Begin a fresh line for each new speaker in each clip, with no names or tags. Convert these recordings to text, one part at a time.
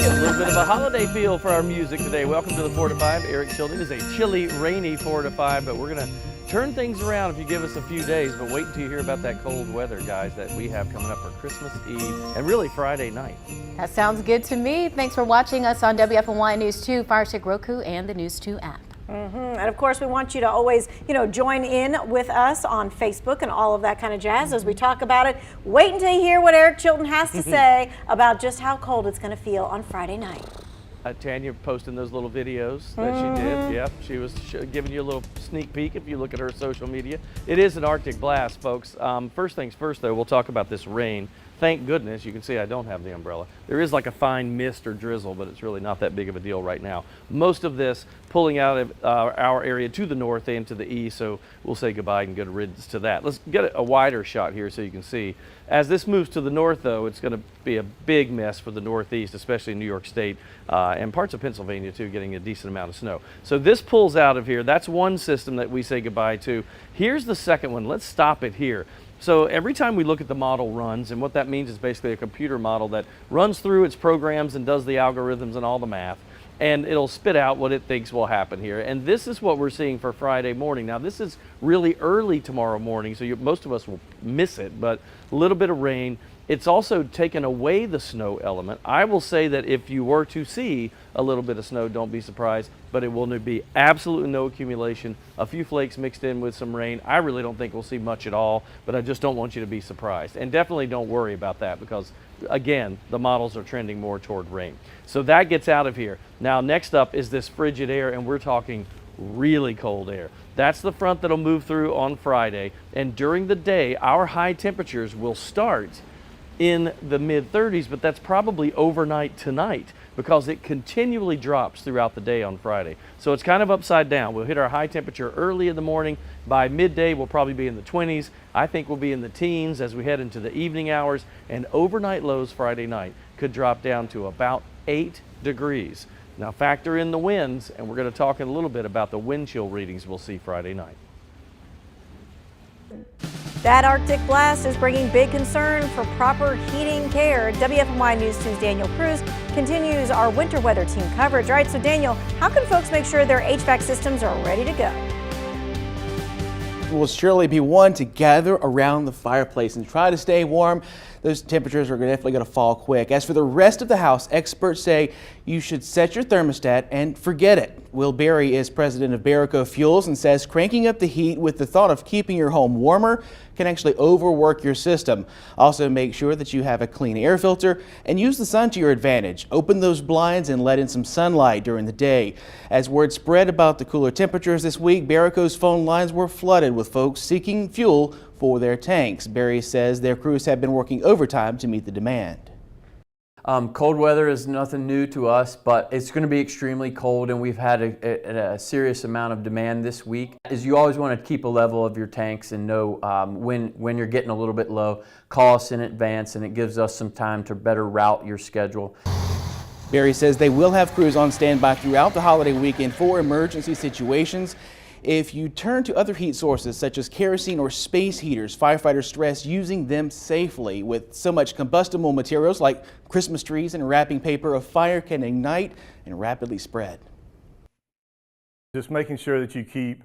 a little bit of a holiday feel for our music today. Welcome to the 4 to 5. Eric Children is a chilly, rainy 4 to 5, but we're going to turn things around if you give us a few days. But wait until you hear about that cold weather, guys, that we have coming up for Christmas Eve and really Friday night.
That sounds good to me. Thanks for watching us on WFMY News 2, Fire Stick Roku, and the News 2 app.
And of course, we want you to always, join in with us on Facebook and all of that kind of jazz as we talk about it. Wait until you hear what Eric Chilton has to say about just how cold it's going to feel on Friday night.
Tanya posting those little videos that she did. Yep, she was giving you a little sneak peek if you look at her social media. It is an Arctic blast, folks. First things first, though, we'll talk about this rain. Thank goodness, you can see I don't have the umbrella. There is like a fine mist or drizzle, but it's really not that big of a deal right now. Most of this pulling out of our area to the north and to the east, so we'll say goodbye and good riddance to that. Let's get a wider shot here so you can see. As this moves to the north, though, it's going to be a big mess for the northeast, especially in New York State and parts of Pennsylvania, too, getting a decent amount of snow. So this pulls out of here. That's one system that we say goodbye to. Here's the second one. Let's stop it here. So every time we look at the model runs, and what that means is basically a computer model that runs through its programs and does the algorithms and all the math, and it'll spit out what it thinks will happen here. And this is what we're seeing for Friday morning. Now, this is really early tomorrow morning, so most of us will miss it, but a little bit of rain. It's also taken away the snow element. I will say that if you were to see a little bit of snow, don't be surprised, but it will be absolutely no accumulation. A few flakes mixed in with some rain. I really don't think we'll see much at all, but I just don't want you to be surprised. And definitely don't worry about that because, again, the models are trending more toward rain. So that gets out of here. Now, next up is this frigid air, and we're talking really cold air. That's the front that'll move through on Friday, and during the day, our high temperatures will start in the mid-30s, but that's probably overnight tonight because it continually drops throughout the day on Friday. So it's kind of upside down. We'll hit our high temperature early in the morning. By midday, we'll probably be in the 20s. I think we'll be in the teens as we head into the evening hours, and overnight lows Friday night could drop down to about 8 degrees. Now factor in the winds, and we're going to talk in a little bit about the wind chill readings we'll see Friday night.
That Arctic blast is bringing big concern for proper heating care. WFMY News 2's Daniel Cruz continues our winter weather team coverage. All right, so Daniel, how can folks make sure their HVAC systems are ready to go?
Will surely be one to gather around the fireplace and try to stay warm. Those temperatures are definitely going to fall quick. As for the rest of the house, experts say you should set your thermostat and forget it. Will Berry is president of Barico Fuels and says cranking up the heat with the thought of keeping your home warmer can actually overwork your system. Also, make sure that you have a clean air filter and use the sun to your advantage. Open those blinds and let in some sunlight during the day. As word spread about the cooler temperatures this week, Barico's phone lines were flooded with folks seeking fuel for their tanks. Berry says their crews have been working overtime to meet the demand.
Cold weather is nothing new to us, but it's going to be extremely cold, and we've had a serious amount of demand this week. As you always want to keep a level of your tanks and know when you're getting a little bit low, call us in advance, and it gives us some time to better route your schedule.
Berry says they will have crews on standby throughout the holiday weekend for emergency situations. If you turn to other heat sources such as kerosene or space heaters, firefighters stress using them safely. With so much combustible materials like Christmas trees and wrapping paper, a fire can ignite and rapidly spread.
Just making sure that you keep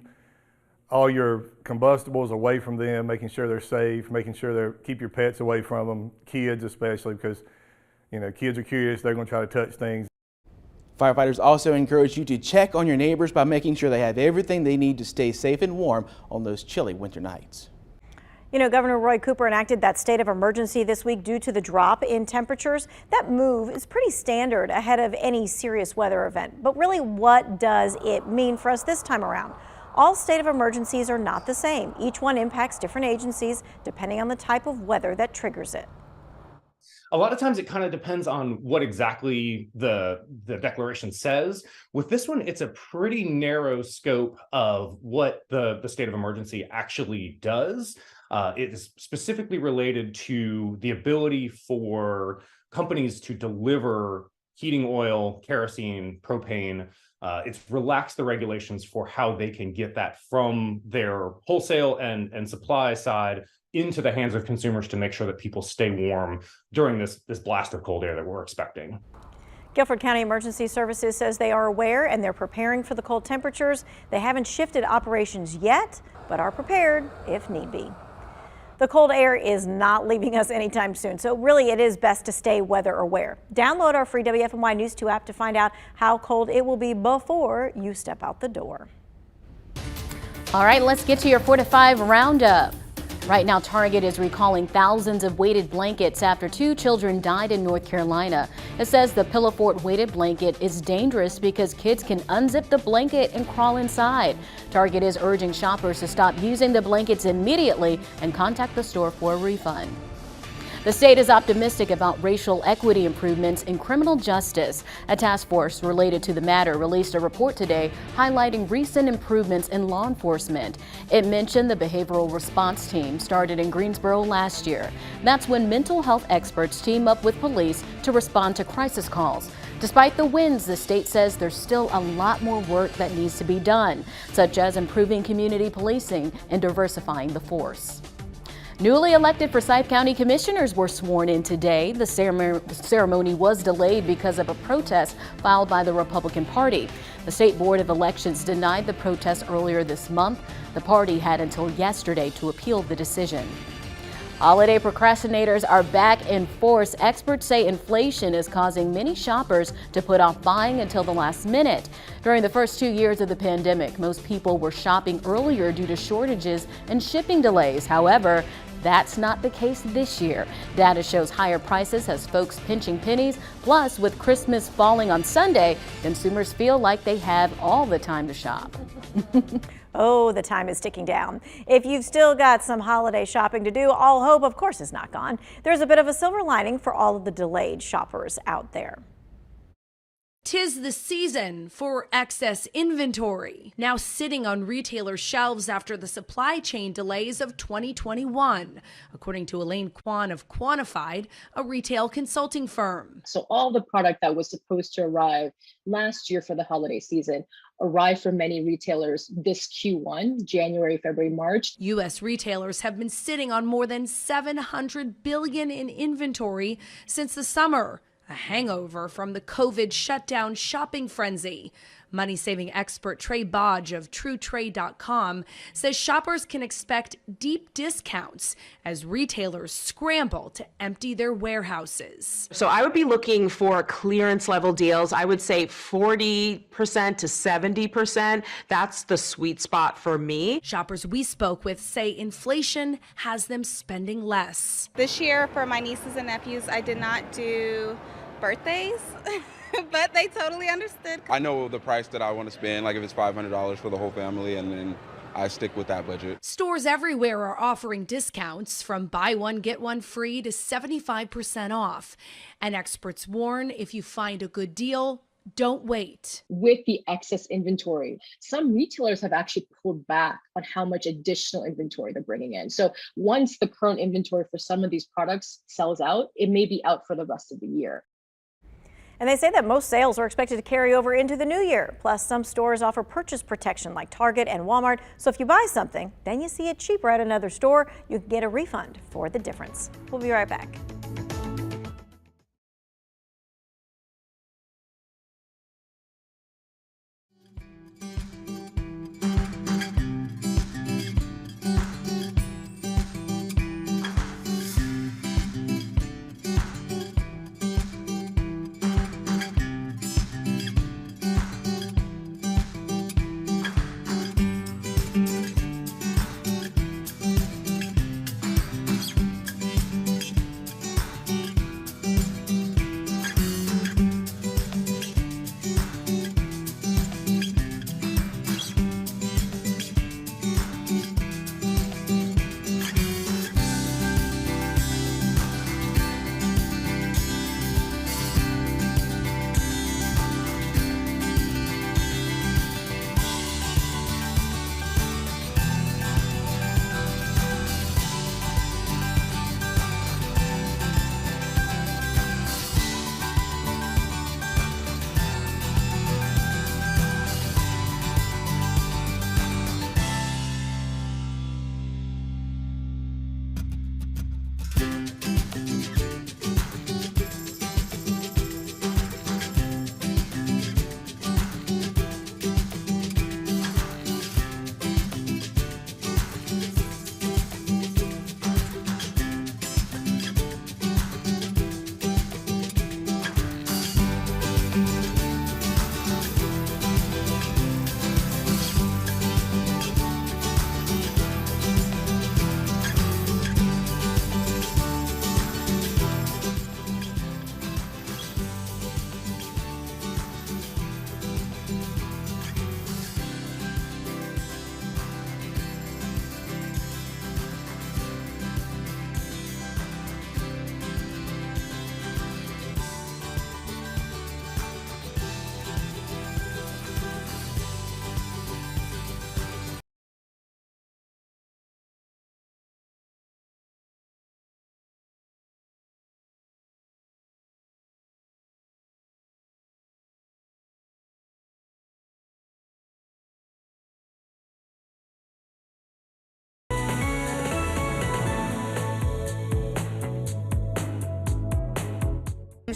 all your combustibles away from them, making sure they're safe, making sure keep your pets away from them, kids especially, because kids are curious, they're going to try to touch things.
Firefighters also encourage you to check on your neighbors by making sure they have everything they need to stay safe and warm on those chilly winter nights.
Governor Roy Cooper enacted that state of emergency this week due to the drop in temperatures. That move is pretty standard ahead of any serious weather event. But really, what does it mean for us this time around? All state of emergencies are not the same. Each one impacts different agencies depending on the type of weather that triggers it.
A lot of times it kind of depends on what exactly the declaration says. With this one, it's a pretty narrow scope of what the state of emergency actually does. It is specifically related to the ability for companies to deliver heating oil, kerosene, propane. It's relaxed the regulations for how they can get that from their wholesale and supply side into the hands of consumers to make sure that people stay warm during this blast of cold air that we're expecting.
Guilford County Emergency Services says they are aware and they're preparing for the cold temperatures. They haven't shifted operations yet, but are prepared if need be. The cold air is not leaving us anytime soon, so really it is best to stay weather aware. Download our free WFMY News 2 app to find out how cold it will be before you step out the door.
All right, let's get to your 4 to 5 roundup. Right now, Target is recalling thousands of weighted blankets after 2 children died in North Carolina. It says the Pillow Fort weighted blanket is dangerous because kids can unzip the blanket and crawl inside. Target is urging shoppers to stop using the blankets immediately and contact the store for a refund. The state is optimistic about racial equity improvements in criminal justice. A task force related to the matter released a report today highlighting recent improvements in law enforcement. It mentioned the behavioral response team started in Greensboro last year. That's when mental health experts team up with police to respond to crisis calls. Despite the wins, the state says there's still a lot more work that needs to be done, such as improving community policing and diversifying the force. Newly elected Forsyth County commissioners were sworn in today. The ceremony was delayed because of a protest filed by the Republican Party. The State Board of Elections denied the protest earlier this month. The party had until yesterday to appeal the decision. Holiday procrastinators are back in force. Experts say inflation is causing many shoppers to put off buying until the last minute. During the first 2 years of the pandemic, most people were shopping earlier due to shortages and shipping delays. However, that's not the case this year. Data shows higher prices has folks pinching pennies. Plus, with Christmas falling on Sunday, consumers feel like they have all the time to shop.
Oh, the time is ticking down. If you've still got some holiday shopping to do, all hope, of course, is not gone. There's a bit of a silver lining for all of the delayed shoppers out there.
'Tis the season for excess inventory, now sitting on retailers' shelves after the supply chain delays of 2021, according to Elaine Kwan of Quantified, a retail consulting firm.
So all the product that was supposed to arrive last year for the holiday season arrived for many retailers this Q1, January, February, March.
U.S. retailers have been sitting on more than $700 billion in inventory since the summer. A hangover from the COVID shutdown shopping frenzy. Money-saving expert Trey Bodge of TrueTrade.com says shoppers can expect deep discounts as retailers scramble to empty their warehouses.
So I would be looking for clearance level deals. I would say 40% to 70%. That's the sweet spot for me.
Shoppers we spoke with say inflation has them spending less.
This year for my nieces and nephews, I did not do birthdays. But they totally understood.
I know the price that I want to spend, like if it's $500 for the whole family, and then I stick with that budget.
Stores everywhere are offering discounts from buy one, get one free to 75% off. And experts warn if you find a good deal, don't wait.
With the excess inventory, some retailers have actually pulled back on how much additional inventory they're bringing in. So once the current inventory for some of these products sells out, it may be out for the rest of the year.
And they say that most sales are expected to carry over into the new year. Plus, some stores offer purchase protection like Target and Walmart. So if you buy something, then you see it cheaper at another store, you can get a refund for the difference. We'll be right back.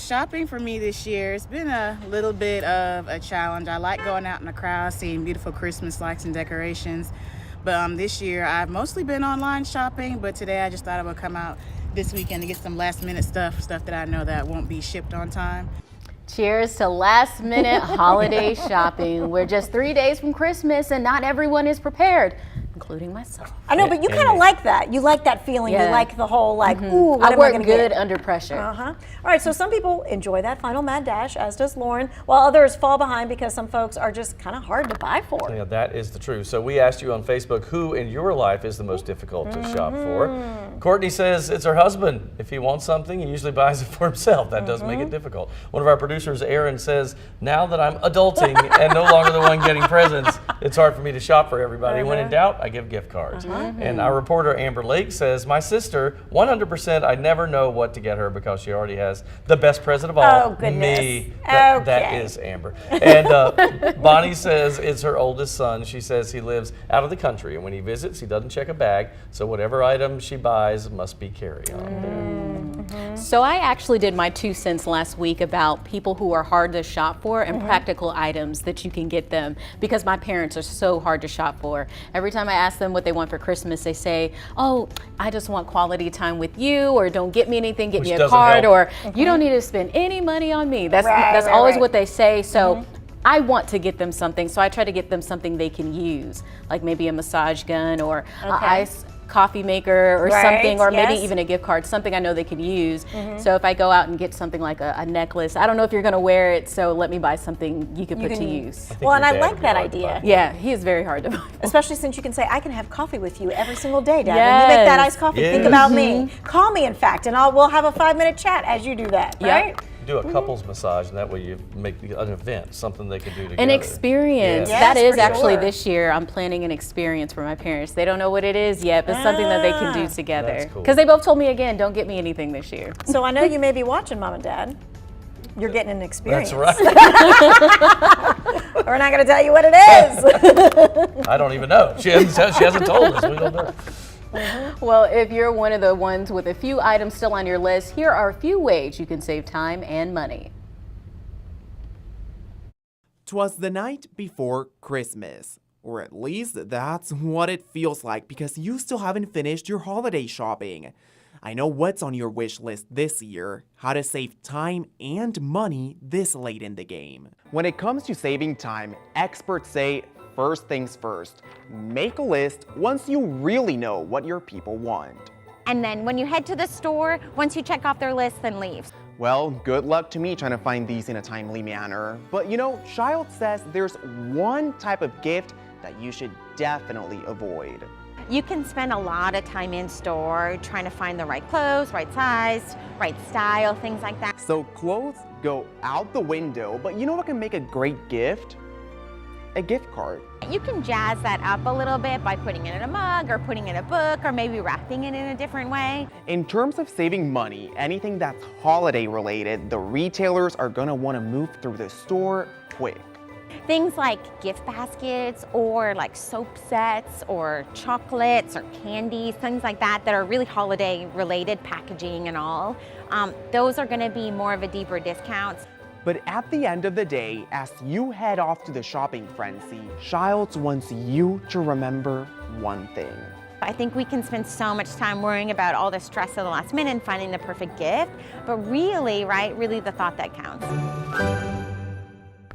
shopping for me this year, it's been a little bit of a challenge. I like going out in the crowd, seeing beautiful Christmas lights and decorations. But this year, I've mostly been online shopping, but today I just thought I would come out this weekend to get some last minute stuff that I know that won't be shipped on time.
Cheers to last minute holiday shopping. We're just 3 days from Christmas and not everyone is prepared, including myself.
I know, but you kind of like that. You like that feeling.
Yeah.
You like the whole ooh, what
I
am
work
gonna
good
get?
under pressure.
All right, so some people enjoy that final mad dash, as does Lauren, while others fall behind because some folks are just kind of hard to buy for.
Yeah, that is the truth. So we asked you on Facebook who in your life is the most difficult to shop for. Courtney says it's her husband. If he wants something, he usually buys it for himself. That does make it difficult. One of our producers, Aaron, says, now that I'm adulting and no longer the one getting presents, it's hard for me to shop for everybody. When in doubt, I give gift cards. And our reporter, Amber Lake, says, my sister, 100%, I never know what to get her because she already has the best present of all,
Oh, goodness.
me. That is Amber. And Bonnie says it's her oldest son. She says he lives out of the country, and when he visits, he doesn't check a bag, so whatever item she buys must be carry-on.
So I actually did my 2 cents last week about people who are hard to shop for and practical items that you can get them, because my parents are so hard to shop for. Every time I ask them what they want for Christmas, they say, oh, I just want quality time with you, or don't get me anything, get
Which
me a
doesn't
card,
help.
or you don't need to spend any money on me. That's always what they say. So I want to get them something, so I try to get them something they can use, like maybe a massage gun or an ice coffee maker or something, or maybe even a gift card, something I know they can use. So if I go out and get something like a necklace, I don't know if you're going to wear it, so let me buy something you can put to use.
Well, and I like that idea.
Yeah, he is very hard to buy.
Especially since you can say, I can have coffee with you every single day, Dad. When you make that iced coffee, think about me. Call me, in fact, and we'll have a 5-minute chat as you do that, right?
Do a couples massage, and that way you make an event, something they can do together.
An experience.
Yes.
That is
for
actually
sure.
this year. I'm planning an experience for my parents. They don't know what it is yet, but something that they can do together.
That's cool.
Because they both told me again, don't get me anything this year.
So I know you may be watching, Mom and Dad. You're getting an experience.
That's right.
We're not going to tell you what it is.
I don't even know. She hasn't told us. We don't know.
Well, if you're one of the ones with a few items still on your list, here are a few ways you can save time and money.
'Twas the night before Christmas, or at least that's what it feels like, because you still haven't finished your holiday shopping. I know what's on your wish list this year: how to save time and money this late in the game.
When it comes to saving time, experts say first things first. Make a list once you really know what your people want.
And then when you head to the store, once you check off their list, then leave.
Well, good luck to me trying to find these in a timely manner. But you know, Child says there's one type of gift that you should definitely avoid.
You can spend a lot of time in store trying to find the right clothes, right size, right style, things like that.
So clothes go out the window, but you know what can make a great gift? A gift card.
You can jazz that up a little bit by putting it in a mug or putting it in a book or maybe wrapping it in a different way.
In terms of saving money, anything that's holiday related, the retailers are gonna wanna move through the store quick.
Things like gift baskets or like soap sets or chocolates or candies, things like that that are really holiday related, packaging and all. Those are gonna be more of a deeper discount.
But at the end of the day, as you head off to the shopping frenzy, Childs wants you to remember one thing.
I think we can spend so much time worrying about all the stress of the last minute and finding the perfect gift, but really, right, really the thought that counts.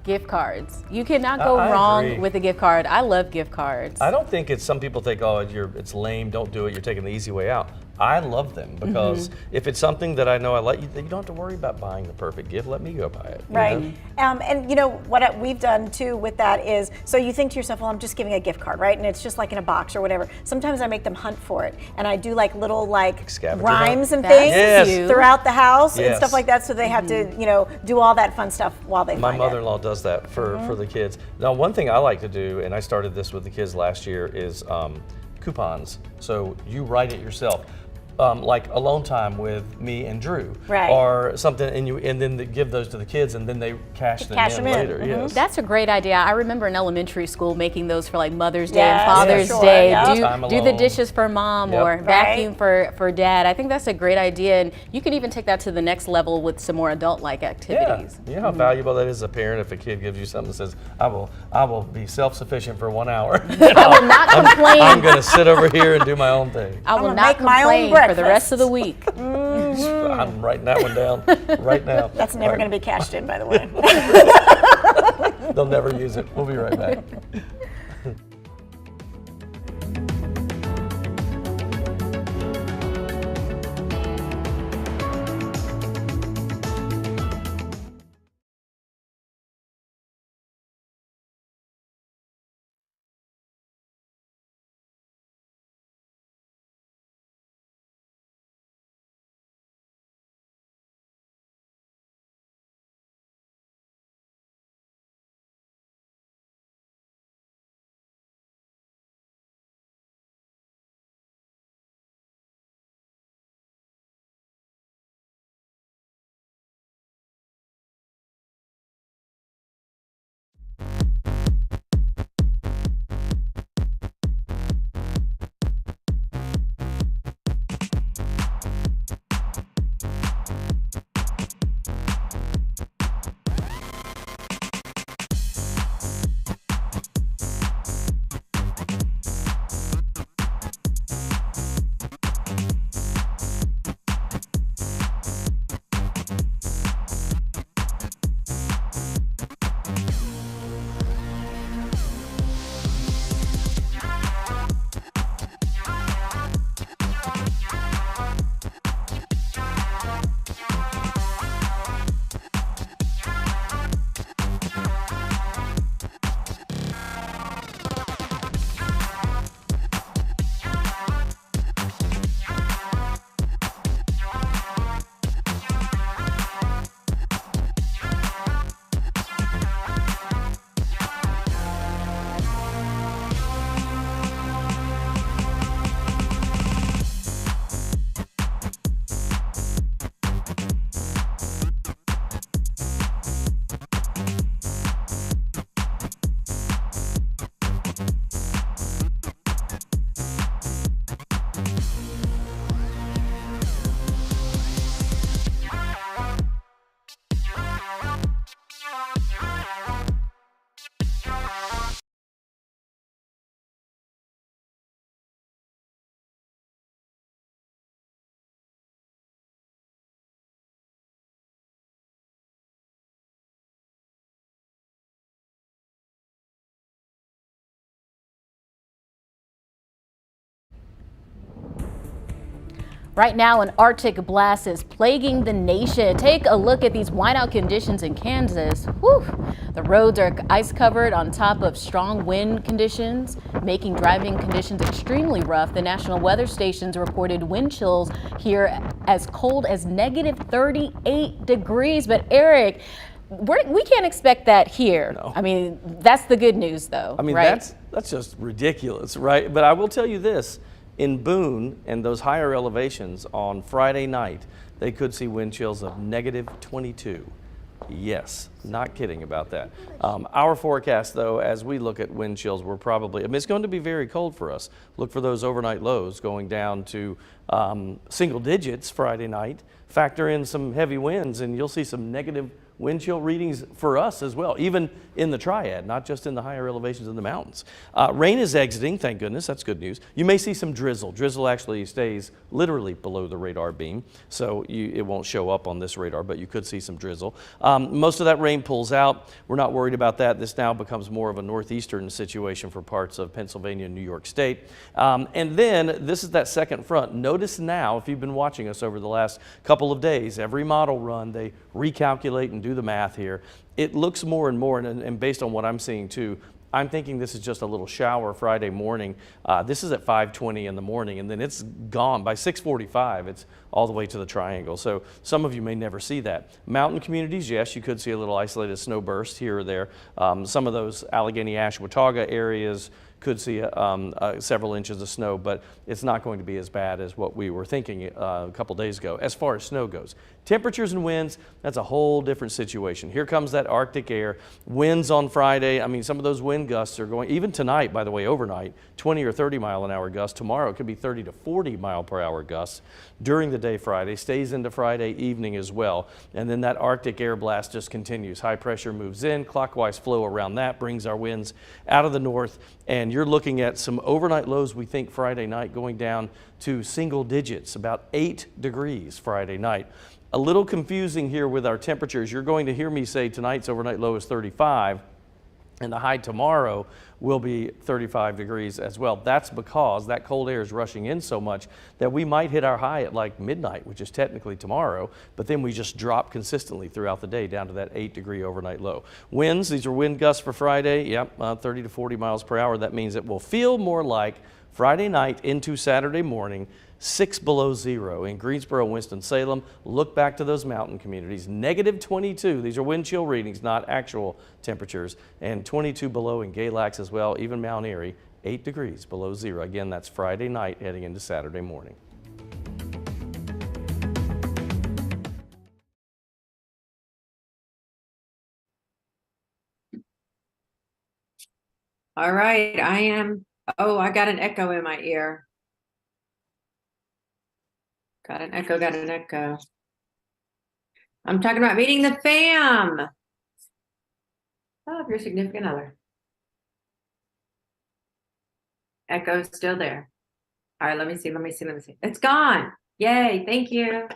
Gift cards. You cannot go
I
wrong
agree.
with a gift card. I love gift cards.
I don't think it's, some people think, oh, it's lame, don't do it, you're taking the easy way out. I love them because if it's something that I know I like, you don't have to worry about buying the perfect gift. Let me go buy it. you
Right.
know?
And you know what we've done too with that is, so you think to yourself, well, I'm just giving a gift card, right? And it's just like in a box or whatever. Sometimes I make them hunt for it, and I do like little
Scavenger
rhymes and
That's
things
Yes.
throughout the house and
Yes.
stuff like that, so they have to, you know, do all that fun stuff while they
My
find
mother-in-law does that for the kids. Now, one thing I like to do, and I started this with the kids last year, is coupons. So you write it yourself. like alone time with me and Drew,
Right.
or something, and then they give those to the kids, and then they cash them in later. Yes.
That's a great idea. I remember in elementary school making those for like Mother's Day
Yes,
and Father's
sure,
Day.
yep.
Do the dishes for mom or
Right.
vacuum for dad. I think that's a great idea, and you can even take that to the next level with some more adult-like activities.
Yeah, you know how valuable that is as a parent if a kid gives you something that says, I will be self-sufficient for 1 hour.
I will not complain.
I'm going to sit over here and do my own thing.
I will
gonna
not
make my own
complain for the rest
breakfast.
of the week.
I'm writing that one down right now.
That's never going to be cashed in, by the way.
They'll never use it. We'll be right back.
Right now, an Arctic blast is plaguing the nation. Take a look at these whiteout conditions in Kansas. Whew. The roads are ice covered on top of strong wind conditions, making driving conditions extremely rough. The National Weather Stations reported wind chills here as cold as negative 38 degrees. But Eric, we can't expect that here.
No.
I mean, that's the good news, though.
I mean,
right?
that's just ridiculous, right? But I will tell you this. In Boone and those higher elevations on Friday night, they could see wind chills of negative 22. Yes, not kidding about that. Our forecast, though, as we look at wind chills, we're probably, I mean, it's going to be very cold for us. Look for those overnight lows going down to single digits Friday night. Factor in some heavy winds and you'll see some negative wind chill readings for us as well, even in the triad, not just in the higher elevations in the mountains. Rain is exiting, thank goodness, that's good news. You may see some drizzle. Drizzle actually stays literally below the radar beam, so it won't show up on this radar, but you could see some drizzle. Most of that rain pulls out. We're not worried about that. This now becomes more of a northeastern situation for parts of Pennsylvania and New York State. And then this is that second front. Notice now, if you've been watching us over the last couple of days, every model run, they recalculate and do the math here. It looks more and more, and based on what I'm seeing too, I'm thinking this is just a little shower Friday morning. This is at 5:20 in the morning, and then it's gone. By 6:45, it's all the way to the triangle. So some of you may never see that. Mountain communities, yes, you could see a little isolated snow burst here or there. Some of those Allegheny, Ashwaubenon areas, could see several inches of snow, but it's not going to be as bad as what we were thinking a couple days ago. As far as snow goes, temperatures and winds, that's a whole different situation. Here comes that Arctic air. Winds on Friday, I mean, some of those wind gusts are going, even tonight, by the way, overnight, 20 or 30 mile an hour gusts. Tomorrow it could be 30 to 40 mile per hour gusts during the day Friday, stays into Friday evening as well. And then that Arctic air blast just continues. High pressure moves in, clockwise flow around that brings our winds out of the north. And you're looking at some overnight lows, we think Friday night going down to single digits, about 8 degrees Friday night. A little confusing here with our temperatures. You're going to hear me say tonight's overnight low is 35 and the high tomorrow will be 35 degrees as well. That's because that cold air is rushing in so much that we might hit our high at like midnight, which is technically tomorrow, but then we just drop consistently throughout the day down to that 8-degree overnight low. Winds, these are wind gusts for Friday, yep, 30 to 40 miles per hour. That means it will feel more like Friday night into Saturday morning, 6 below zero in Greensboro, Winston-Salem. Look back to those mountain communities. Negative 22. These are wind chill readings, not actual temperatures. And 22 below in Galax as well, even Mount Airy, 8 degrees below zero. Again, that's Friday night heading into Saturday morning.
All right, I got an echo in my ear. Got an echo. I'm talking about meeting the fam of your significant other. Echo's still there. All right, let me see. It's gone. Yay, thank you.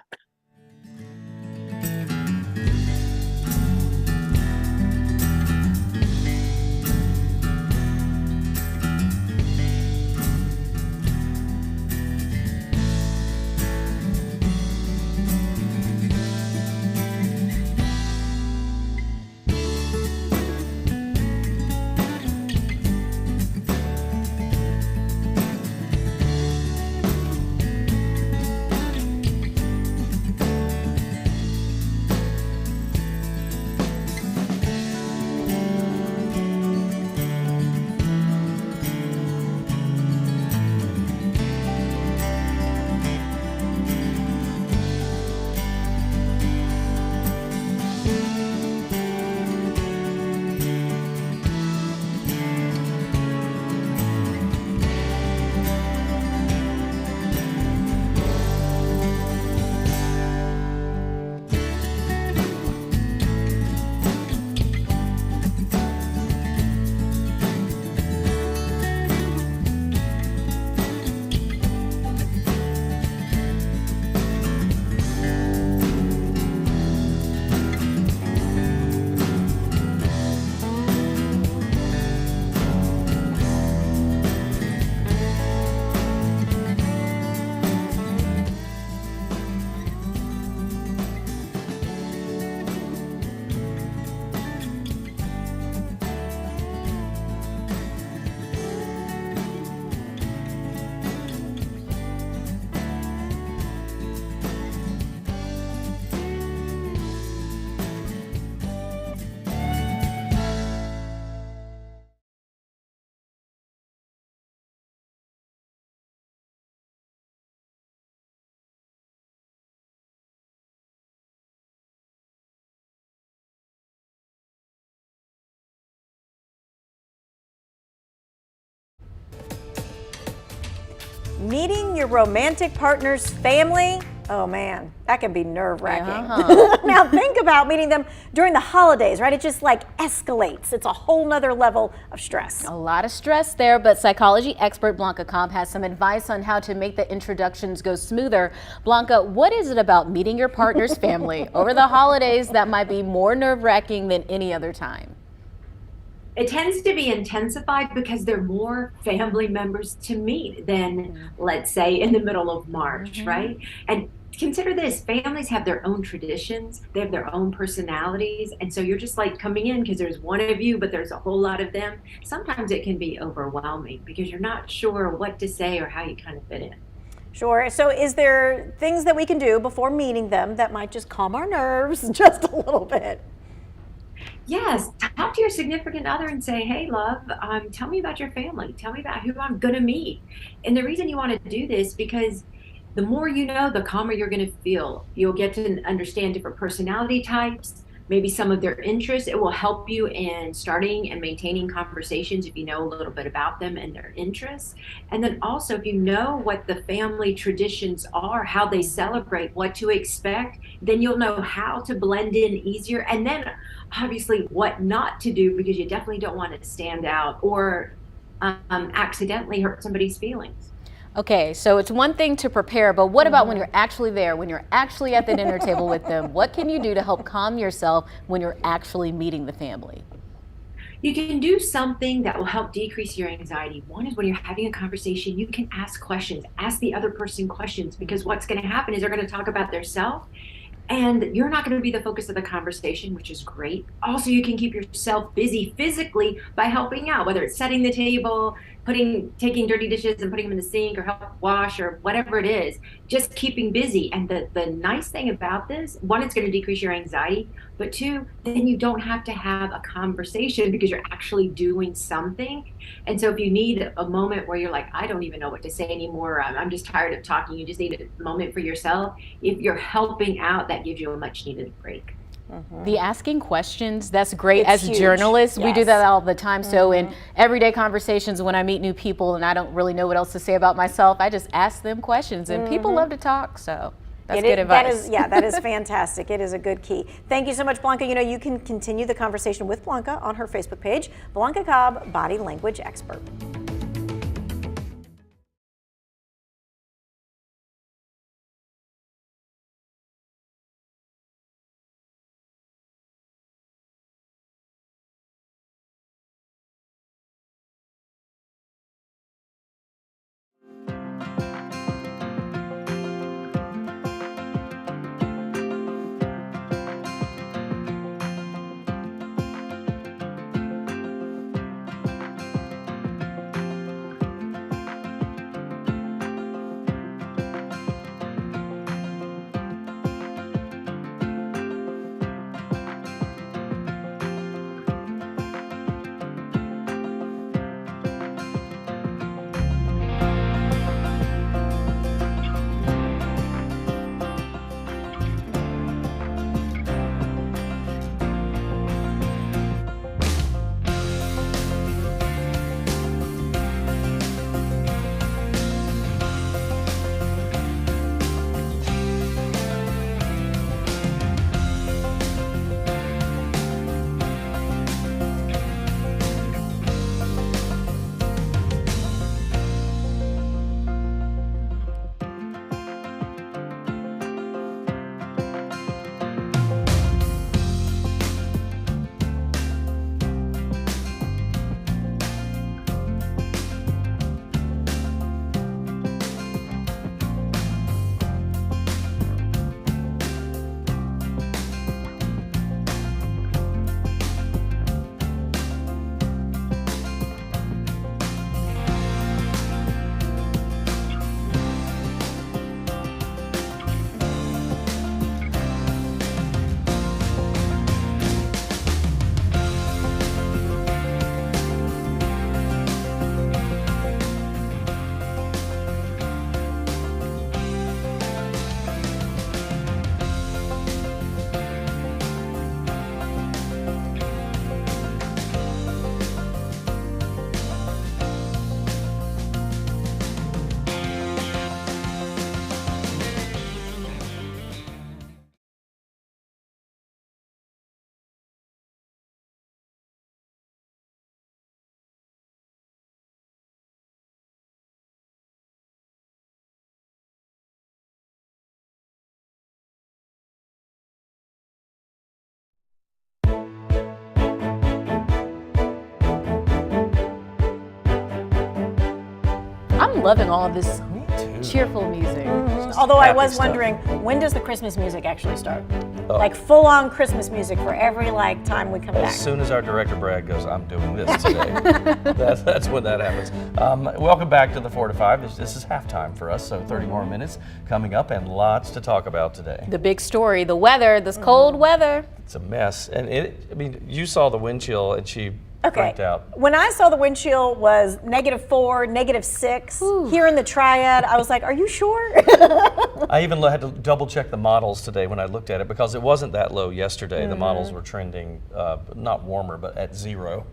Meeting your romantic partner's family, oh man, that can be nerve-wracking. Now think about meeting them during the holidays, right? It just like escalates. It's a whole nother level of stress.
A lot of stress there, but psychology expert Blanca Cobb has some advice on how to make the introductions go smoother. Blanca, what is it about meeting your partner's family over the holidays that might be more nerve-wracking than any other time?
It tends to be intensified because there are more family members to meet than, let's say, in the middle of March, right? And consider this, families have their own traditions, they have their own personalities, and so you're just like coming in because there's one of you, but there's a whole lot of them. Sometimes it can be overwhelming because you're not sure what to say or how you kind of fit in.
Sure. So is there things that we can do before meeting them that might just calm our nerves just a little bit?
Yes, talk to your significant other and say, hey, love, tell me about your family. Tell me about who I'm going to meet. And the reason you want to do this, because the more you know, the calmer you're going to feel. You'll get to understand different personality types, maybe some of their interests. It will help you in starting and maintaining conversations if you know a little bit about them and their interests. And then also, if you know what the family traditions are, how they celebrate, what to expect, then you'll know how to blend in easier. And then obviously what not to do, because you definitely don't want to stand out or accidentally hurt somebody's feelings.
Okay, so it's one thing to prepare, but what about when you're actually there, when you're actually at the dinner table with them? What can you do to help calm yourself when you're actually meeting the family?
You can do something that will help decrease your anxiety. One is when you're having a conversation, you can ask questions, ask the other person questions, because what's going to happen is they're going to talk about their self. And you're not going to be the focus of the conversation, which is great. Also, you can keep yourself busy physically by helping out, whether it's setting the table, taking dirty dishes and putting them in the sink, or help wash, or whatever it is, just keeping busy. And the nice thing about this, one, it's going to decrease your anxiety, but two, then you don't have to have a conversation because you're actually doing something. And so if you need a moment where you're like, I don't even know what to say anymore, I'm just tired of talking, you just need a moment for yourself. If you're helping out, that gives you a much needed break.
The asking questions, that's great.
It's
As
huge.
journalists, we do
Yes.
that all the time. So in everyday conversations, when I meet new people and I don't really know what else to say about myself, I just ask them questions, and people love to talk, so that's good advice.
That is fantastic. It is a good key. Thank you so much, Blanca. You know, you can continue the conversation with Blanca on her Facebook page, Blanca Cobb, body language expert.
I'm loving all of this cheerful music.
Although I
Happy
was
stuff.
wondering, when does the Christmas music actually start?
Oh.
Like full-on Christmas music for every time we come back.
As soon as our director Brad goes, I'm doing this today. that's when that happens. Welcome back to the 4 to 5. This is halftime for us, so 30 more minutes coming up and lots to talk about today.
The big story, the weather, this cold weather.
It's a mess, and you saw the wind chill, and she freaked out.
When I saw the wind chill was -4, -6 here in the Triad, I was like, are you sure?
I even had to double check the models today when I looked at it because it wasn't that low yesterday. The models were trending not warmer, but at 0,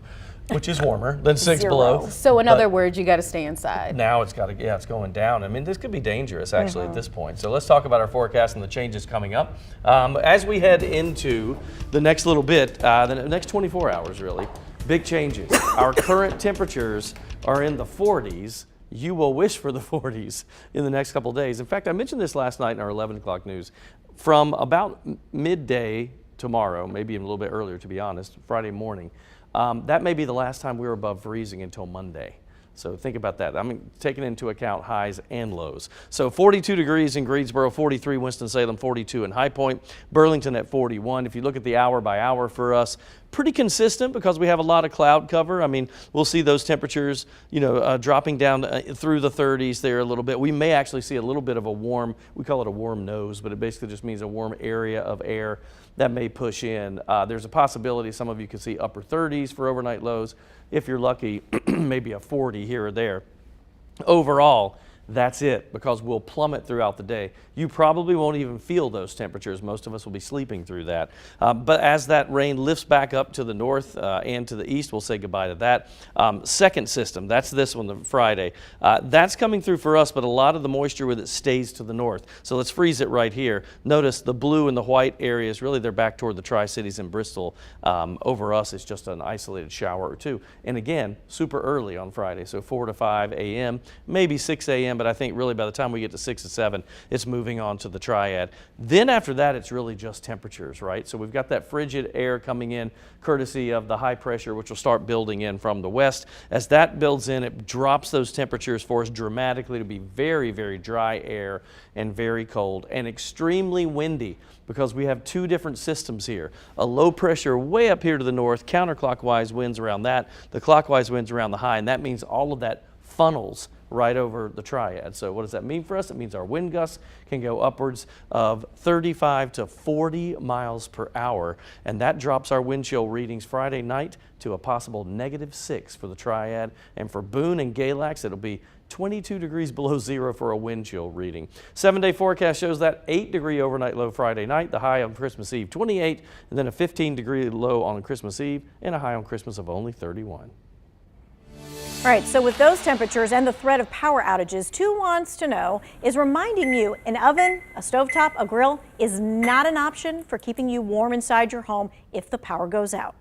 which is warmer than 6 below.
So in other words, you got to stay inside.
Now it's it's going down. I mean, this could be dangerous actually at this point. So let's talk about our forecast and the changes coming up. As we head into the next little bit, the next 24 hours really, big changes. Our current temperatures are in the 40s. You will wish for the 40s in the next couple of days. In fact, I mentioned this last night in our 11 o'clock news. From about midday tomorrow, maybe even a little bit earlier to be honest, Friday morning, that may be the last time we're above freezing until Monday. So think about that. I mean, taking into account highs and lows. So 42 degrees in Greensboro, 43 Winston-Salem, 42 in High Point, Burlington at 41. If you look at the hour by hour for us, pretty consistent because we have a lot of cloud cover. I mean, we'll see those temperatures, dropping down through the 30s there a little bit. We may actually see a little bit of a warm, we call it a warm nose, but it basically just means a warm area of air that may push in. There's a possibility some of you could see upper 30s for overnight lows. If you're lucky, maybe a 40 here or there. Overall, that's it because we'll plummet throughout the day. You probably won't even feel those temperatures. Most of us will be sleeping through that. But as that rain lifts back up to the north and to the east, we'll say goodbye to that. Second system, that's this one, the Friday. That's coming through for us, but a lot of the moisture with it stays to the north. So let's freeze it right here. Notice the blue and the white areas, really they're back toward the Tri-Cities and Bristol. Over us, it's just an isolated shower or two. And again, super early on Friday, so 4 to 5 a.m., maybe 6 a.m., but I think really by the time we get to 6 to 7, it's moving on to the Triad. Then after that, it's really just temperatures, right? So we've got that frigid air coming in courtesy of the high pressure, which will start building in from the west. As that builds in, it drops those temperatures for us dramatically to be very, very dry air and very cold and extremely windy because we have two different systems here. A low pressure way up here to the north, counterclockwise winds around that, the clockwise winds around the high, and that means all of that funnels right over the Triad. So what does that mean for us? It means our wind gusts can go upwards of 35 to 40 miles per hour, and that drops our wind chill readings Friday night to a possible -6 for the Triad. And for Boone and Galax, it'll be 22 degrees below 0 for a wind chill reading. 7-day forecast shows that 8-degree overnight low Friday night, the high on Christmas Eve 28, and then a 15-degree low on Christmas Eve, and a high on Christmas of only 31.
All right, so with those temperatures and the threat of power outages, 2 Wants to Know is reminding you an oven, a stovetop, a grill is not an option for keeping you warm inside your home if the power goes out.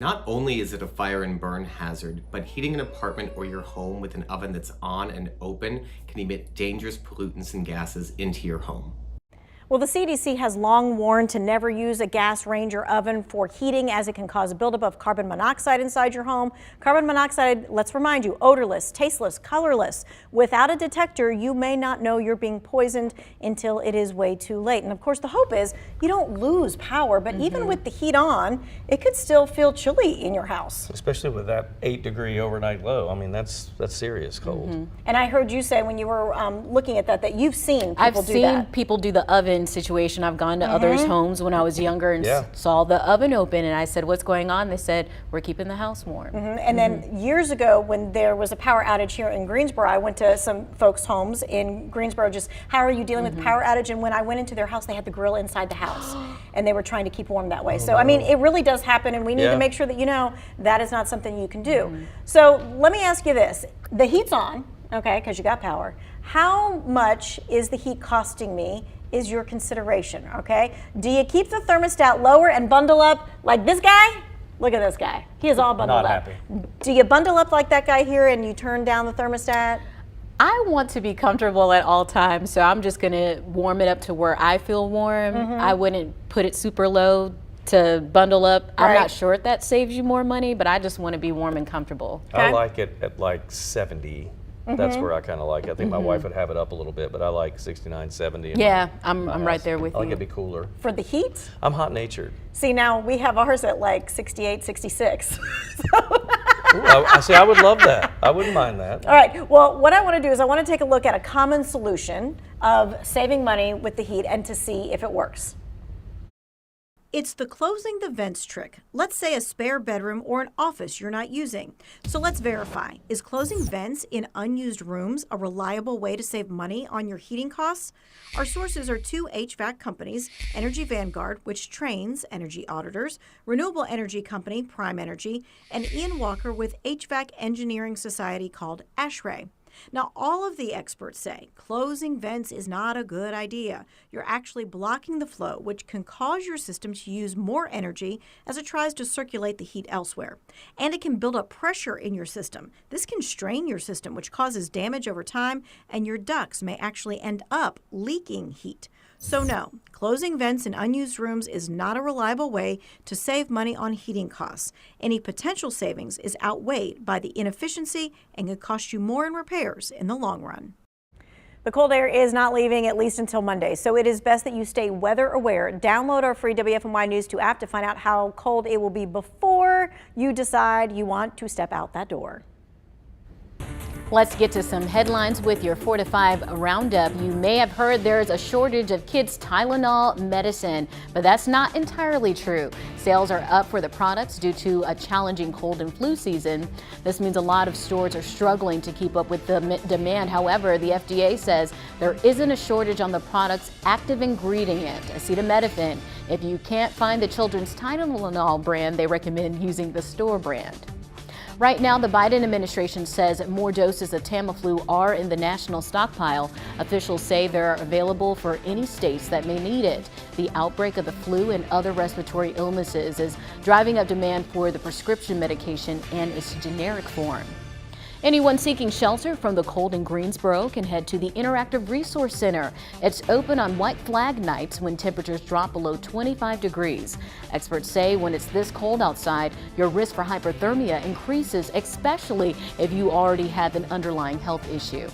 Not only is it a fire and burn hazard, but heating an apartment or your home with an oven that's on and open can emit dangerous pollutants and gases into your home.
Well, the CDC has long warned to never use a gas range or oven for heating as it can cause a buildup of carbon monoxide inside your home. Carbon monoxide, let's remind you, odorless, tasteless, colorless. Without a detector, you may not know you're being poisoned until it is way too late. And of course, the hope is you don't lose power, but even with the heat on, it could still feel chilly in your house.
Especially with that 8-degree overnight low. I mean, that's serious cold.
And I heard you say when you were looking at that you've seen people
I've
do
seen
that.
people do the oven situation. I've gone to others' homes when I was younger and saw the oven open, and I said, what's going on? They said, we're keeping the house warm.
And then years ago, when there was a power outage here in Greensboro, I went to some folks' homes in Greensboro, just how are you dealing with the power outage? And when I went into their house, they had the grill inside the house and they were trying to keep warm that way. So, I mean, it really does happen, and we need to make sure that you know that is not something you can do. So let me ask you this. The heat's on, okay, because you got power. How much is the heat costing me is your consideration, okay? Do you keep the thermostat lower and bundle up like this guy? Look at this guy. He is all bundled
Not
up.
happy.
Do you bundle up like that guy here and you turn down the thermostat?
I want to be comfortable at all times, so I'm just gonna warm it up to where I feel warm. I wouldn't put it super low to bundle up. I'm not sure if that saves you more money, but I just want to be warm and comfortable.
I like it at like 70. That's where I kind of like it. I think my wife would have it up a little bit, but I like 69, 70.
Yeah, I'm right there with
I like
you.
it to be cooler.
For the heat?
I'm hot-natured.
See, now we have ours at like 68, 66.
Ooh, I would love that. I wouldn't mind that.
All right, well, what I want to do is I want to take a look at a common solution of saving money with the heat and to see if it works. It's the closing the vents trick. Let's say a spare bedroom or an office you're not using. So let's verify. Is closing vents in unused rooms a reliable way to save money on your heating costs? Our sources are two HVAC companies, Energy Vanguard, which trains energy auditors, renewable energy company Prime Energy, and Ian Walker with HVAC Engineering Society called ASHRAE. Now, all of the experts say closing vents is not a good idea. You're actually blocking the flow, which can cause your system to use more energy as it tries to circulate the heat elsewhere. And it can build up pressure in your system. This can strain your system, which causes damage over time, and your ducts may actually end up leaking heat. So no, closing vents in unused rooms is not a reliable way to save money on heating costs. Any potential savings is outweighed by the inefficiency and could cost you more in repairs in the long run. The cold air is not leaving, at least until Monday, so it is best that you stay weather aware. Download our free WFMY News 2 app to find out how cold it will be before you decide you want to step out that door.
Let's get to some headlines with your 4 to 5 roundup. You may have heard there is a shortage of kids' Tylenol medicine, but that's not entirely true. Sales are up for the products due to a challenging cold and flu season. This means a lot of stores are struggling to keep up with the demand. However, the FDA says there isn't a shortage on the product's active ingredient, acetaminophen. If you can't find the children's Tylenol brand, they recommend using the store brand. Right now, the Biden administration says more doses of Tamiflu are in the national stockpile. Officials say they're available for any states that may need it. The outbreak of the flu and other respiratory illnesses is driving up demand for the prescription medication and its generic form. Anyone seeking shelter from the cold in Greensboro can head to the Interactive Resource Center. It's open on White Flag nights when temperatures drop below 25 degrees. Experts say when it's this cold outside, your risk for hypothermia increases, especially if you already have an underlying health issue.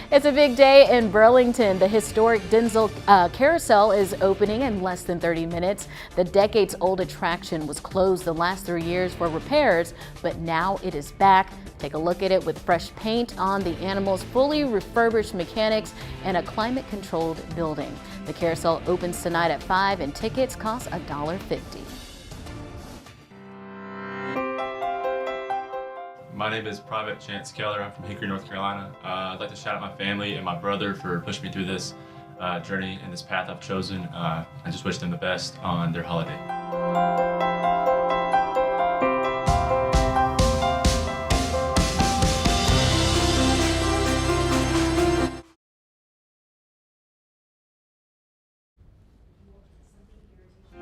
It's a big day in Burlington. The historic Denzel Carousel is opening in less than 30 minutes. The decades-old attraction was closed the last 3 years for repairs, but now it is back. Take a look at it with fresh paint on the animals, fully refurbished mechanics, and a climate-controlled building. The carousel opens tonight at 5 and tickets cost $1.50.
My name is Private Chance Keller. I'm from Hickory, North Carolina. I'd like to shout out my family and my brother for pushing me through this journey and this path I've chosen. I just wish them the best on their holiday.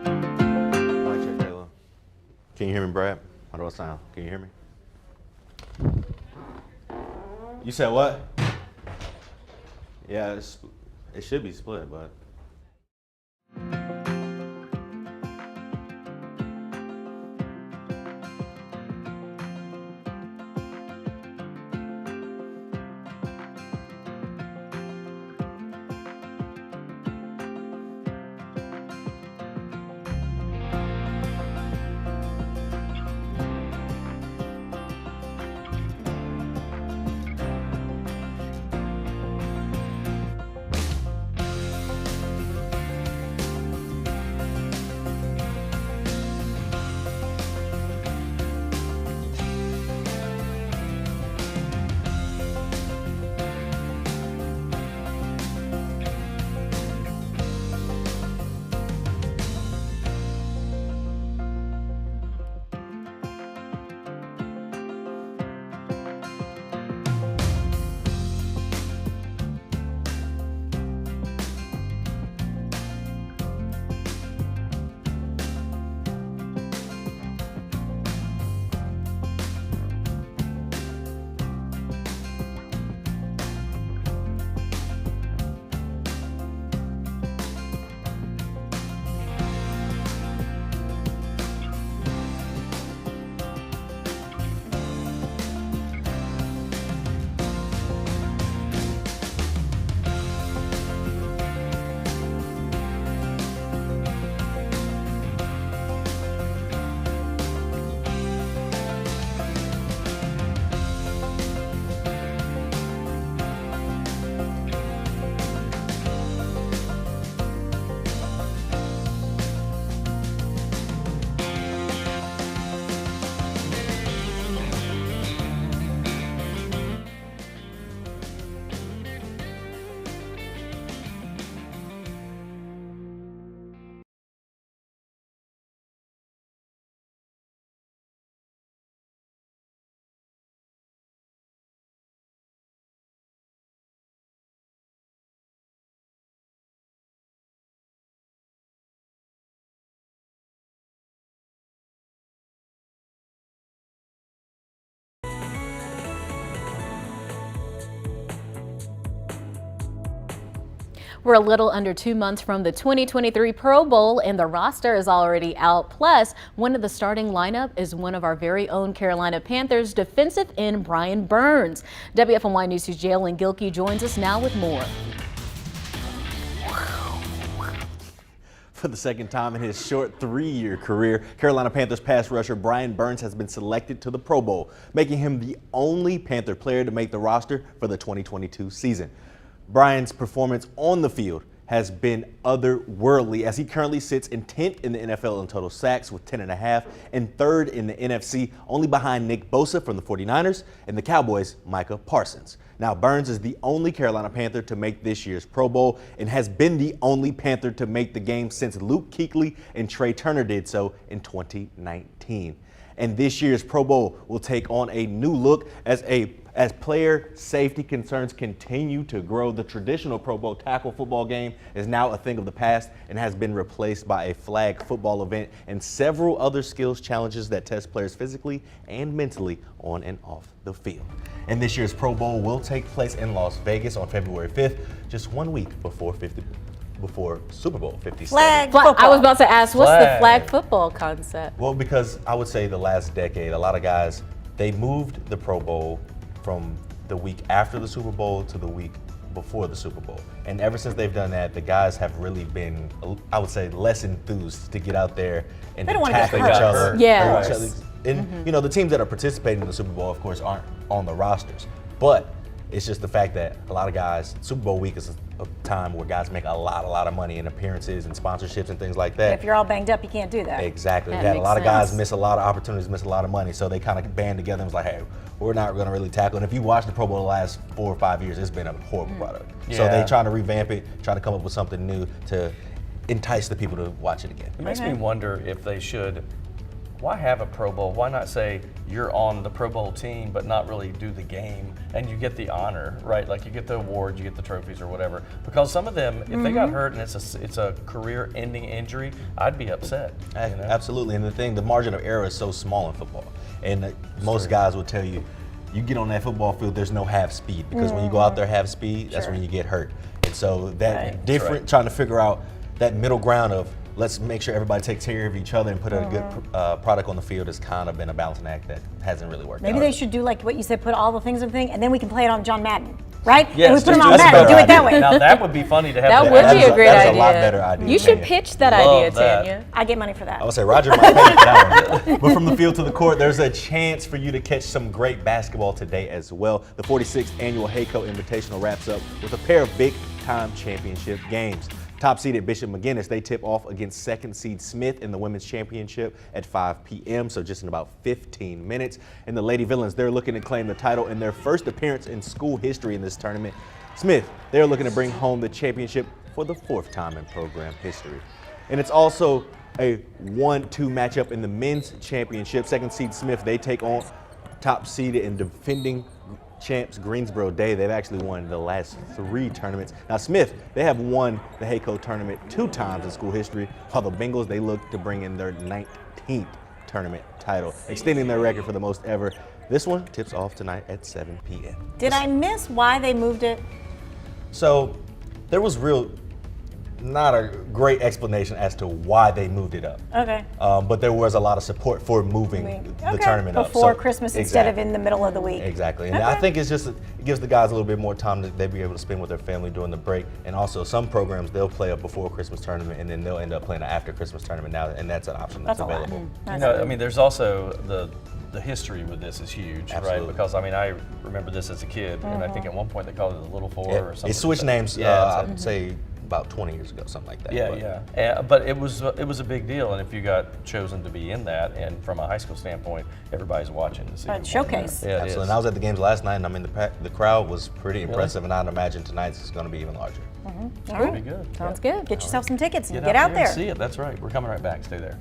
Mic check, Taylor. Can you hear me, Brad? How do I sound? Can you hear me? You said what? Yeah, it should be split, but.
We're a little under 2 months from the 2023 Pro Bowl, and the roster is already out. Plus, one of the starting lineup is one of our very own Carolina Panthers defensive end Brian Burns. WFMY News 2's Jalen Gilkey joins us now with more.
For the second time in his short 3-year career, Carolina Panthers pass rusher Brian Burns has been selected to the Pro Bowl, making him the only Panther player to make the roster for the 2022 season. Brian's performance on the field has been otherworldly as he currently sits in 10th in the NFL in total sacks with 10.5 and 3rd in the NFC, only behind Nick Bosa from the 49ers and the Cowboys' Micah Parsons. Now, Burns is the only Carolina Panther to make this year's Pro Bowl and has been the only Panther to make the game since Luke Kuechly and Trey Turner did so in 2019. And this year's Pro Bowl will take on a new look as player safety concerns continue to grow. The traditional Pro Bowl tackle football game is now a thing of the past and has been replaced by a flag football event and several other skills challenges that test players physically and mentally on and off the field. And this year's Pro Bowl will take place in Las Vegas on February 5th, just 1 week before Super Bowl 57.
Flag football.
I was about to ask, what's the flag football concept?
Well, because I would say the last decade, a lot of guys, they moved the Pro Bowl from the week after the Super Bowl to the week before the Super Bowl. And ever since they've done that, the guys have really been, I would say, less enthused to get out there and
They don't wanna
tackle
get
each
hurt.
other.
Yeah.
Hurt each other. And you know, the teams that are participating in the Super Bowl, of course, aren't on the rosters. But it's just the fact that a lot of guys, Super Bowl week is a time where guys make a lot of money in appearances and sponsorships and things like that.
If you're all banged up, you can't do that.
Exactly.
That
We've had a
makes
lot of guys
sense.
miss a lot of opportunities, miss a lot of money, so they kind of band together and was like, hey, we're not going to really tackle. And if you watch the Pro Bowl the last 4 or 5 years, it's been a horrible product. So
Yeah.
they trying to revamp it, trying to come up with something new to entice the people to watch it again.
It makes me wonder if they should, why have a Pro Bowl? Why not say you're on the Pro Bowl team, but not really do the game, and you get the honor, right? Like you get the awards, you get the trophies or whatever. Because some of them, if they got hurt and it's a career-ending injury, I'd be upset. You know?
Absolutely. And the margin of error is so small in football. And most guys will tell you, you get on that football field, there's no half speed, because when you go out there half speed, that's when you get hurt. And so that trying to figure out that middle ground of let's make sure everybody takes care of each other and put a good product on the field has kind of been a balancing act that hasn't really worked out.
Maybe they should do like what you said, put all the things in the thing, and then we can play it on John Madden, right?
Yes,
and we put them
just
on
that's a
Madden, do
better
it that
idea.
way.
Now that would be funny to have.
That would be a great
That's
idea.
a lot better idea.
You should
Tanya.
pitch that
Love
idea,
that.
Tanya.
I get money for that.
I would say Roger might pay for that one. But from the field to the court, there's a chance for you to catch some great basketball today as well. The 46th annual Hayco Invitational wraps up with a pair of big-time championship games. Top-seeded Bishop McGuinness, they tip off against second-seed Smith in the women's championship at 5 p.m., so just in about 15 minutes. And the Lady Villains, they're looking to claim the title in their first appearance in school history in this tournament. Smith, they're looking to bring home the championship for the 4th time in program history. And it's also a 1-2 matchup in the men's championship. Second-seed Smith, they take on top-seeded and defending champs Greensboro Day. They've actually won the last 3 tournaments. Now Smith, they have won the Hayco tournament 2 times in school history, while the Bengals, they look to bring in their 19th tournament title, extending their record for the most ever. This one tips off tonight at 7 p.m.
Did I miss why they moved it?
So there was not a great explanation as to why they moved it up.
Okay.
But there was a lot of support for moving the tournament up.
Before
So-
Christmas instead of in the middle of the week.
Exactly. And I think it's just, it gives the guys a little bit more time that they'll be able to spend with their family during the break. And also some programs, they'll play a before Christmas tournament and then they'll end up playing an after Christmas tournament now, and that's an option that's
That's a lot.
available.
You know, I mean, there's also the history with this is huge,
Absolutely.
right? Because I mean, I remember this as a kid, and I think at one point they called it the Little Four or something.
It switched names,
Yeah,
I'd say about 20 years ago, something like that.
Yeah,
But
yeah. But it was a big deal, and if you got chosen to be in that, and from a high school standpoint, everybody's watching to see.
Showcase.
Yeah, it
Absolutely.
is.
And I was at the games last night, and I mean, the crowd was pretty impressive, and I'd imagine tonight's is going to be even larger.
All
It'll
right.
be good.
Sounds good. Get yourself some tickets and
Get
out there.
and see it. That's right. We're coming right back. Stay there.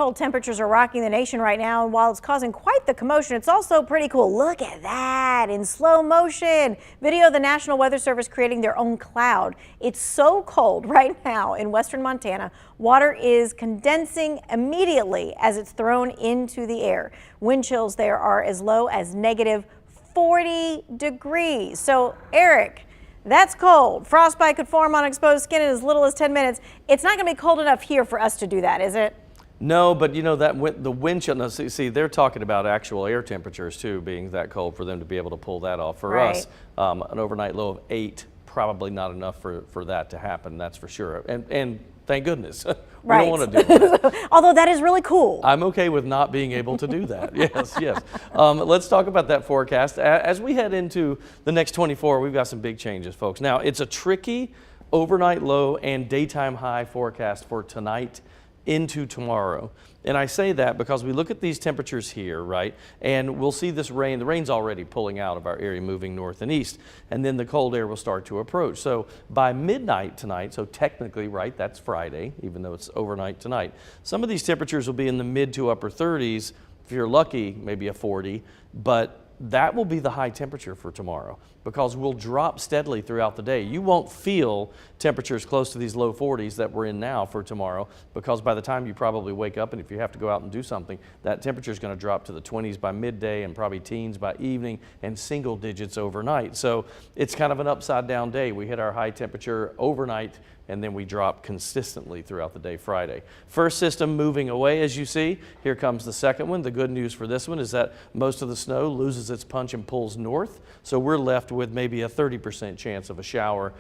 cold temperatures are rocking the nation right now, and while it's causing quite the commotion, it's also pretty cool. Look at that in slow motion. Video of the National Weather Service creating their own cloud. It's so cold right now in western Montana. Water is condensing immediately as it's thrown into the air. Wind chills there are as low as negative 40 degrees. So, Eric, that's cold. Frostbite could form on exposed skin in as little as 10 minutes. It's not going to be cold enough here for us to do that, is it?
No, but you know that the wind chill. No, see, they're talking about actual air temperatures too, being that cold for them to be able to pull that off. For us, an overnight low of 8, probably not enough for that to happen. That's for sure. And thank goodness. We don't want to do that.
Although that is really cool.
I'm okay with not being able to do that. Yes, yes. Let's talk about that forecast. As we head into the next 24, we've got some big changes, folks. Now, it's a tricky overnight low and daytime high forecast for tonight into tomorrow. And I say that because we look at these temperatures here, right? And we'll see this rain. The rain's already pulling out of our area, moving north and east. And then the cold air will start to approach. So by midnight tonight, so technically, right, that's Friday, even though it's overnight tonight, some of these temperatures will be in the mid to upper 30s. If you're lucky, maybe a 40, but that will be the high temperature for tomorrow because we'll drop steadily throughout the day. You won't feel temperatures close to these low 40s that we're in now for tomorrow because by the time you probably wake up and if you have to go out and do something, that temperature is going to drop to the 20s by midday and probably teens by evening and single digits overnight. So it's kind of an upside down day. We hit our high temperature overnight and then we drop consistently throughout the day Friday. First system moving away, as you see. Here comes the second one. The good news for this one is that most of the snow loses its punch and pulls north. So we're left with maybe a 30% chance of a shower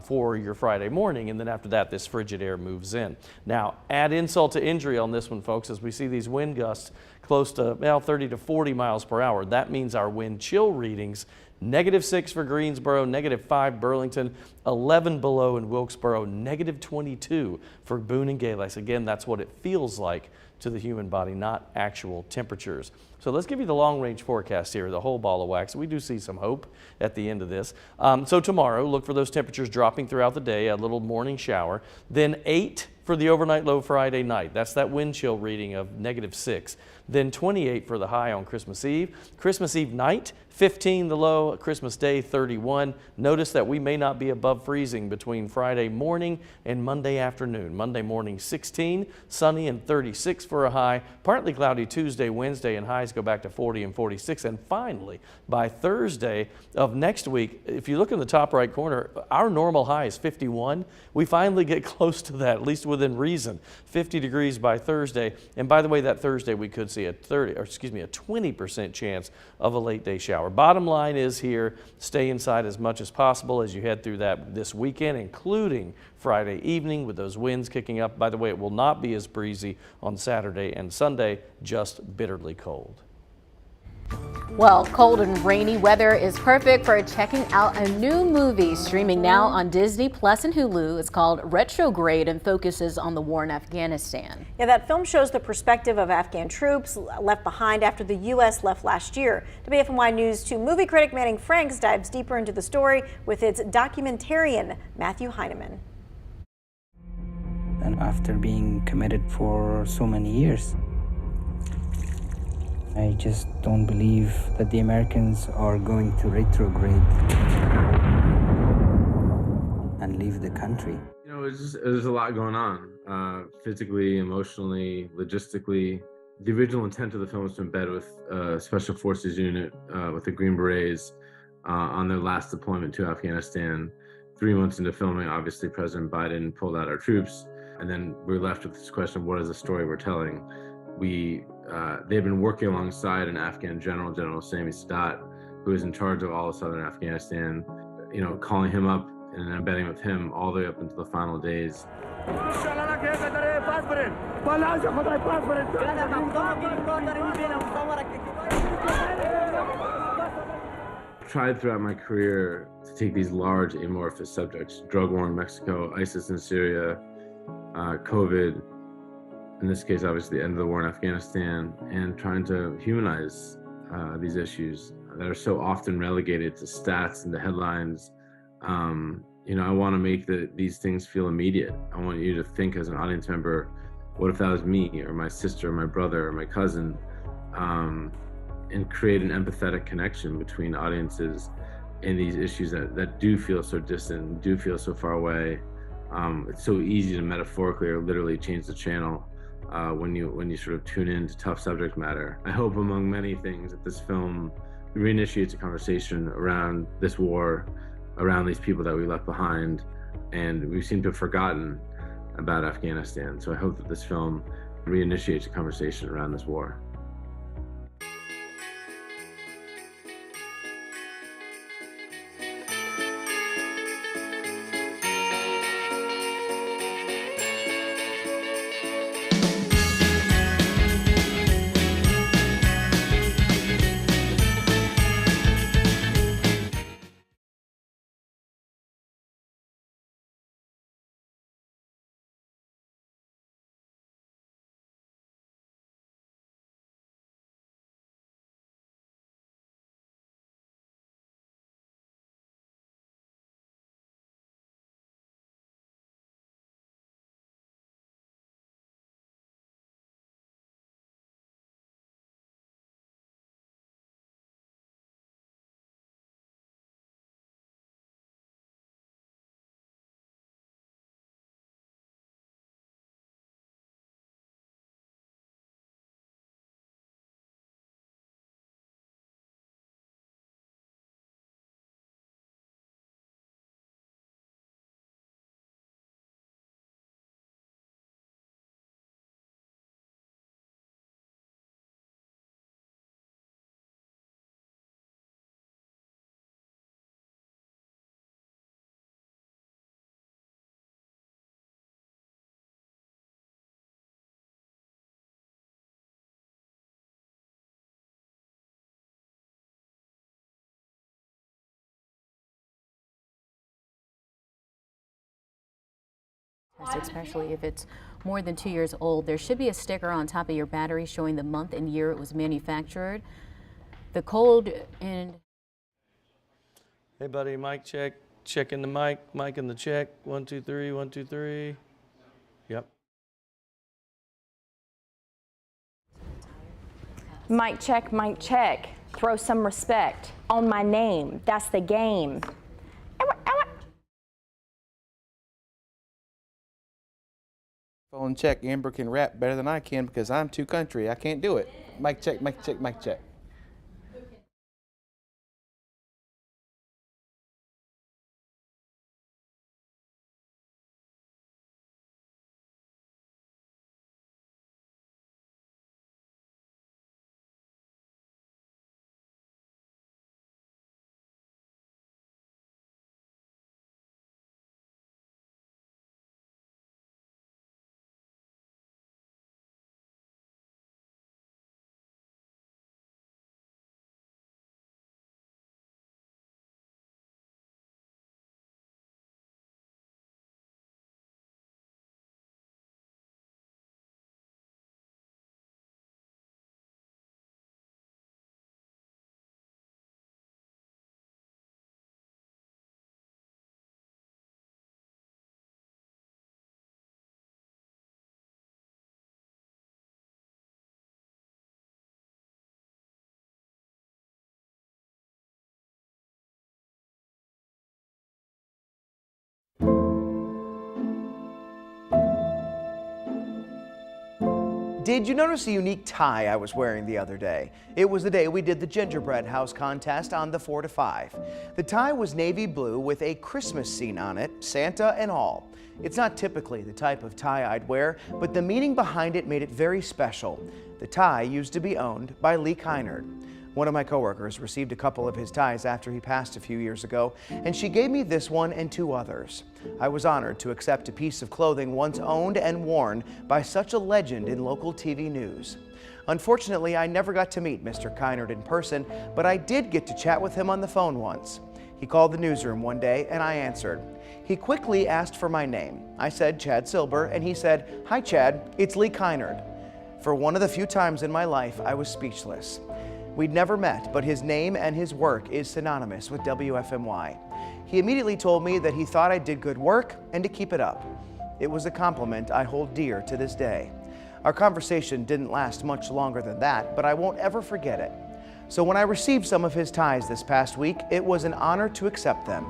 for your Friday morning. And then after that, this frigid air moves in. Now, add insult to injury on this one, folks, as we see these wind gusts close to 30 to 40 miles per hour. That means our wind chill readings -6 for Greensboro, -5 Burlington, 11 below in Wilkesboro, -22 for Boone and Galas. Again, that's what it feels like to the human body, not actual temperatures. So let's give you the long-range forecast here, the whole ball of wax. We do see some hope at the end of this. So tomorrow, look for those temperatures dropping throughout the day, a little morning shower. Then 8 for the overnight low Friday night. That's that wind chill reading of -6. Then 28 for the high on Christmas Eve. Christmas Eve night, 15 the low, Christmas Day 31. Notice that we may not be above freezing between Friday morning and Monday afternoon. Monday morning 16, sunny and 36 for a high. Partly cloudy Tuesday, Wednesday, and highs go back to 40 and 46. And finally, by Thursday of next week, if you look in the top right corner, our normal high is 51. We finally get close to that, at least within reason. 50 degrees by Thursday. And by the way, that Thursday we could see a 20% chance of a late day shower. Bottom line is here, stay inside as much as possible as you head through this weekend, including Friday evening with those winds kicking up. By the way, it will not be as breezy on Saturday and Sunday, just bitterly cold.
Well, cold and rainy weather is perfect for checking out a new movie streaming now on Disney Plus and Hulu. It's called Retrograde and focuses on the war in Afghanistan.
Yeah, that film shows the perspective of Afghan troops left behind after the U.S. left last year. WFMY News 2 movie critic Manning Franks dives deeper into the story with its documentarian Matthew Heineman.
And after being committed for so many years, I just don't believe that the Americans are going to retrograde and leave the country.
You know, there's a lot going on, physically, emotionally, logistically. The original intent of the film was to embed with a Special Forces unit with the Green Berets on their last deployment to Afghanistan. 3 months into filming, obviously President Biden pulled out our troops, and then we're left with this question of what is the story we're telling? They've been working alongside an Afghan general, General Sami Sadat, who is in charge of all of southern Afghanistan, you know, calling him up and embedding with him all the way up into the final days. I've tried throughout my career to take these large amorphous subjects, drug war in Mexico, ISIS in Syria, COVID, in this case, obviously, the end of the war in Afghanistan, and trying to humanize these issues that are so often relegated to stats and the headlines. You know, I want to make these things feel immediate. I want you to think as an audience member, what if that was me or my sister or my brother or my cousin, and create an empathetic connection between audiences in these issues that do feel so distant, do feel so far away. It's so easy to metaphorically or literally change the channel when you sort of tune into tough subject matter. I hope, among many things, that this film reinitiates a conversation around this war, around these people that we left behind, and we seem to have forgotten about Afghanistan. So I hope that this film reinitiates a conversation around this war.
Especially if it's more than 2 years old. There should be a sticker on top of your battery showing the month and year it was manufactured. The cold and...
Hey buddy, mic check. Checking the mic. Mic in the check. 1, 2, 3, 1, 2, 3. Yep.
Mic check, mic check. Throw some respect on my name. That's the game.
Phone check. Amber can rap better than I can because I'm too country. I can't do it. Mic check, mic check, mic check.
Did you notice a unique tie I was wearing the other day? It was the day we did the gingerbread house contest on the 4 to 5. The tie was navy blue with a Christmas scene on it, Santa and all. It's not typically the type of tie I'd wear, but the meaning behind it made it very special. The tie used to be owned by Lee Kynard. One of my coworkers received a couple of his ties after he passed a few years ago, and she gave me this one and 2 others. I was honored to accept a piece of clothing once owned and worn by such a legend in local TV news. Unfortunately, I never got to meet Mr. Kynard in person, but I did get to chat with him on the phone once. He called the newsroom one day and I answered. He quickly asked for my name. I said Chad Silber, and he said, "Hi Chad, it's Lee Kynard." For one of the few times in my life, I was speechless. We'd never met, but his name and his work is synonymous with WFMY. He immediately told me that he thought I did good work and to keep it up. It was a compliment I hold dear to this day. Our conversation didn't last much longer than that, but I won't ever forget it. So when I received some of his ties this past week, it was an honor to accept them.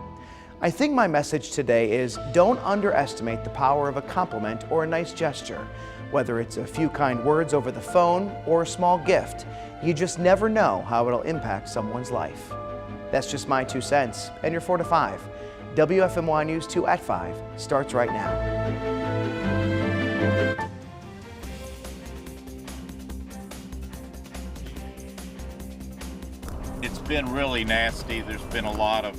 I think my message today is don't underestimate the power of a compliment or a nice gesture. Whether it's a few kind words over the phone or a small gift, you just never know how it'll impact someone's life. That's just my 2 cents, and you're 4 to 5. WFMY News 2 at 5 starts right now.
It's been really nasty. There's been a lot of